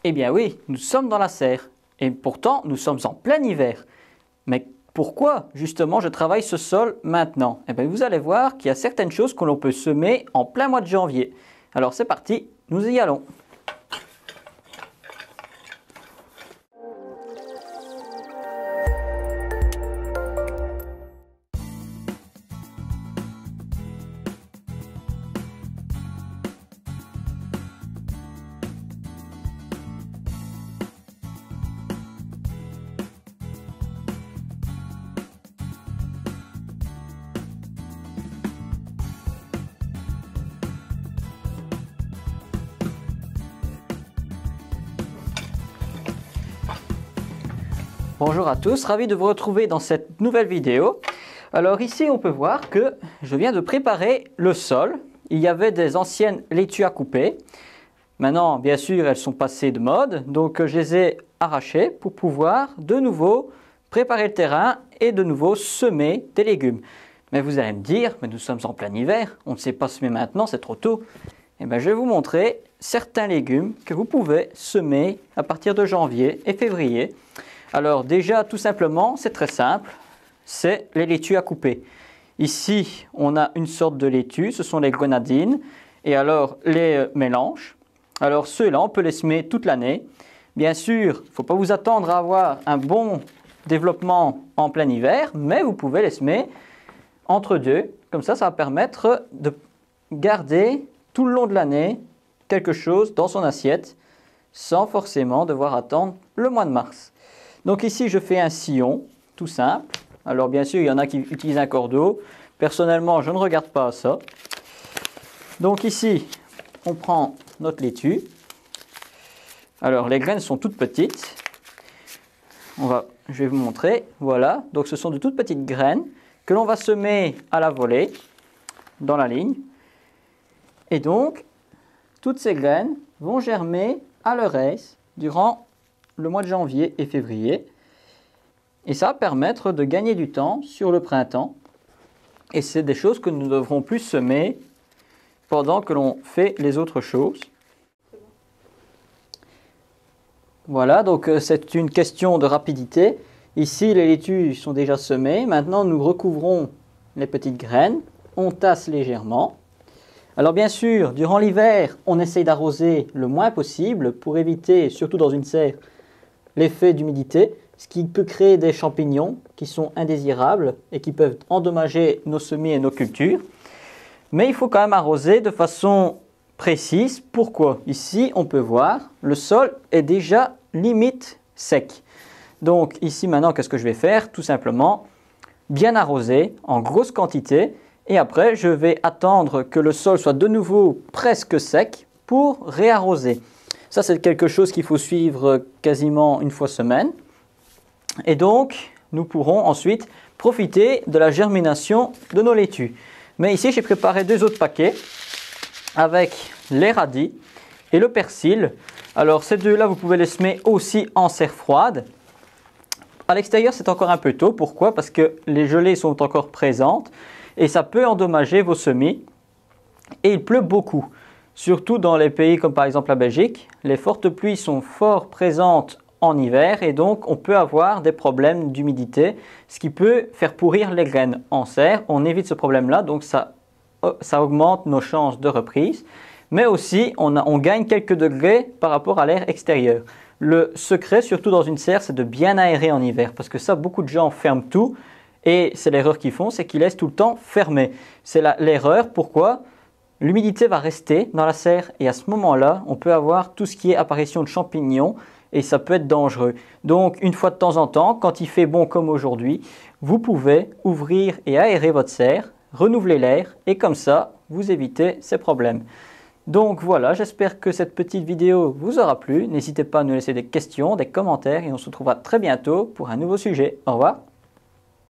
Eh bien oui, nous sommes dans la serre. Et pourtant, nous sommes en plein hiver. Mais pourquoi justement je travaille ce sol maintenant? Eh bien vous allez voir qu'il y a certaines choses que l'on peut semer en plein mois de janvier. Alors c'est parti, nous y allons. Bonjour à tous, ravi de vous retrouver dans cette nouvelle vidéo. Alors ici on peut voir que je viens de préparer le sol. Il y avait des anciennes laitues à couper. Maintenant bien sûr elles sont passées de mode, donc je les ai arrachées pour pouvoir de nouveau préparer le terrain et de nouveau semer des légumes. Mais vous allez me dire, mais nous sommes en plein hiver, on ne sait pas semer maintenant, c'est trop tôt. Eh bien, je vais vous montrer certains légumes que vous pouvez semer à partir de janvier et février. Alors déjà, tout simplement, c'est très simple, c'est les laitues à couper. Ici, on a une sorte de laitue, ce sont les grenadines, et alors les mélanges. Alors ceux-là, on peut les semer toute l'année. Bien sûr, il ne faut pas vous attendre à avoir un bon développement en plein hiver, mais vous pouvez les semer entre deux. Comme ça va permettre de garder tout le long de l'année quelque chose dans son assiette, sans forcément devoir attendre le mois de mars. Donc ici, je fais un sillon, tout simple. Alors bien sûr, il y en a qui utilisent un cordeau. Personnellement, je ne regarde pas ça. Donc ici, on prend notre laitue. Alors les graines sont toutes petites. Je vais vous montrer. Voilà, donc ce sont de toutes petites graines que l'on va semer à la volée, dans la ligne. Et donc, toutes ces graines vont germer à leur aise durant le mois de janvier et février, et ça va permettre de gagner du temps sur le printemps, et c'est des choses que nous ne devrons plus semer pendant que l'on fait les autres choses. Voilà, donc c'est une question de rapidité. Ici les laitues sont déjà semées, maintenant nous recouvrons les petites graines, on tasse légèrement. Alors bien sûr, durant l'hiver, on essaye d'arroser le moins possible pour éviter, surtout dans une serre, l'effet d'humidité, ce qui peut créer des champignons qui sont indésirables et qui peuvent endommager nos semis et nos cultures. Mais il faut quand même arroser de façon précise. Pourquoi? Ici, on peut voir, le sol est déjà limite sec. Donc ici maintenant, qu'est-ce que je vais faire? Tout simplement, bien arroser en grosse quantité. Et après, je vais attendre que le sol soit de nouveau presque sec pour réarroser. Ça, c'est quelque chose qu'il faut suivre quasiment une fois semaine. Et donc, nous pourrons ensuite profiter de la germination de nos laitues. Mais ici, j'ai préparé deux autres paquets avec les radis et le persil. Alors, ces deux-là, vous pouvez les semer aussi en serre froide. À l'extérieur, c'est encore un peu tôt. Pourquoi? Parce que les gelées sont encore présentes et ça peut endommager vos semis. Et il pleut beaucoup. Surtout dans les pays comme par exemple la Belgique, les fortes pluies sont fort présentes en hiver et donc on peut avoir des problèmes d'humidité, ce qui peut faire pourrir les graines en serre. On évite ce problème-là, donc ça augmente nos chances de reprise. Mais aussi, on gagne quelques degrés par rapport à l'air extérieur. Le secret, surtout dans une serre, c'est de bien aérer en hiver parce que ça, beaucoup de gens ferment tout et c'est l'erreur qu'ils font, c'est qu'ils laissent tout le temps fermé. C'est l'erreur, pourquoi? L'humidité va rester dans la serre et à ce moment-là, on peut avoir tout ce qui est apparition de champignons et ça peut être dangereux. Donc, une fois de temps en temps, quand il fait bon comme aujourd'hui, vous pouvez ouvrir et aérer votre serre, renouveler l'air et comme ça, vous évitez ces problèmes. Donc voilà, j'espère que cette petite vidéo vous aura plu. N'hésitez pas à nous laisser des questions, des commentaires et on se retrouvera très bientôt pour un nouveau sujet. Au revoir.